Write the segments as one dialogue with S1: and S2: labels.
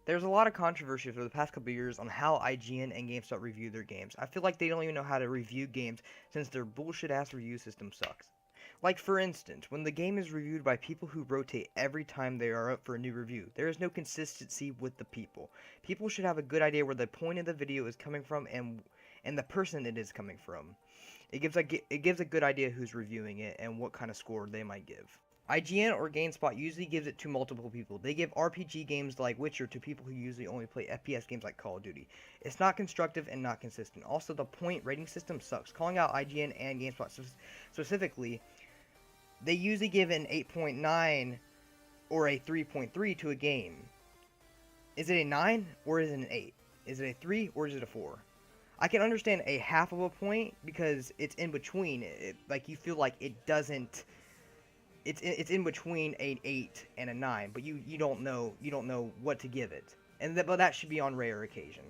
S1: There's a lot of controversy over the past couple of years on how IGN and GameStop review their games. I feel like they don't even know how to review games since their bullshit ass review system sucks. Like for instance, when the game is reviewed by people who rotate every time they are up for a new review, there is no consistency with the people. People should have a good idea where the point of the video is coming from and the person it is coming from. It gives a good idea who's reviewing it and what kind of score they might give. IGN or GameSpot usually gives it to multiple people. They give RPG games like Witcher to people who usually only play FPS games like Call of Duty. It's not constructive and not consistent. Also, the point rating system sucks. Calling out IGN and GameSpot specifically, they usually give an 8.9 or a 3.3 to a game. Is it a 9 or is it an 8? Is it a 3 or is it a 4? I can understand a half of a point because it's in between. Like you feel like it doesn't. It's in between an 8 and a 9, but you don't know what to give it, but that should be on rare occasion.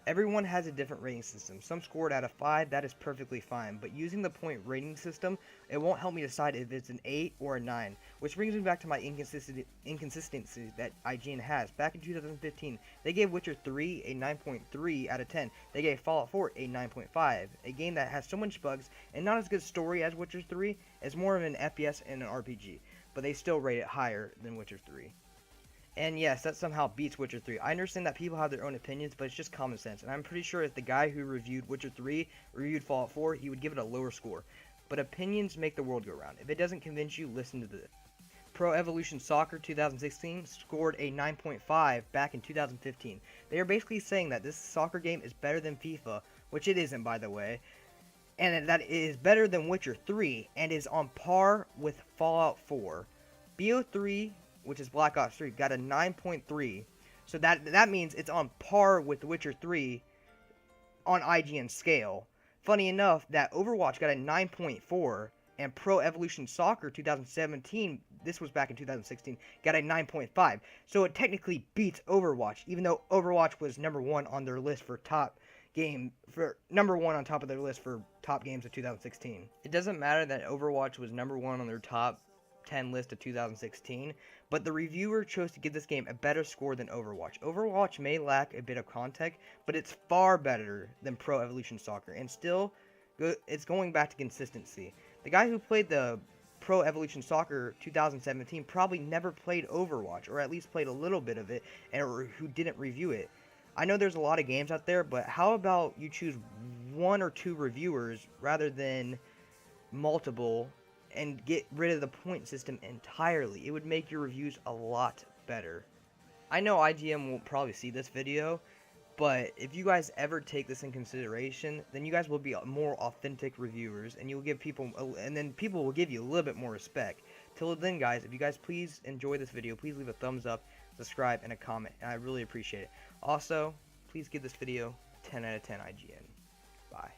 S1: Everyone has a different rating system. Some scored out of 5, that is perfectly fine, but using the point rating system, it won't help me decide if it's an 8 or a 9, which brings me back to my inconsistency that IGN has. Back in 2015, they gave Witcher 3 a 9.3 out of 10. They gave Fallout 4 a 9.5, a game that has so much bugs and not as good story as Witcher 3. It's more of an FPS and an RPG, but they still rate it higher than Witcher 3. And yes, that somehow beats Witcher 3. I understand that people have their own opinions, but it's just common sense. And I'm pretty sure if the guy who reviewed Witcher 3 reviewed Fallout 4, he would give it a lower score. But opinions make the world go round. If it doesn't convince you, listen to this. Pro Evolution Soccer 2016 scored a 9.5 back in 2015. They are basically saying that this soccer game is better than FIFA, which it isn't, by the way. And that it is better than Witcher 3 and is on par with Fallout 4. BO3, which is Black Ops 3, got a 9.3. So that means it's on par with Witcher 3 on IGN scale. Funny enough, that Overwatch got a 9.4, and Pro Evolution Soccer 2017, this was back in 2016, got a 9.5. So it technically beats Overwatch, even though Overwatch was number 1 on their list for number 1 on top of their list for top games of 2016. It doesn't matter that Overwatch was number 1 on their top 10 list of 2016, but the reviewer chose to give this game a better score than Overwatch. Overwatch may lack a bit of context, but it's far better than Pro Evolution Soccer, and still, it's going back to consistency. The guy who played the Pro Evolution Soccer 2017 probably never played Overwatch, or at least played a little bit of it, or who didn't review it. I know there's a lot of games out there, but how about you choose 1 or 2 reviewers rather than multiple, and get rid of the point system entirely? It would make your reviews a lot better. I know IGN won't probably see this video, but if you guys ever take this in consideration, then you guys will be more authentic reviewers, and you'll give people, and then people will give you a little bit more respect. Till then, guys, if you guys please enjoy this video, please leave a thumbs up, subscribe, and a comment, and I really appreciate it. Also, please give this video 10 out of 10 IGN. Bye.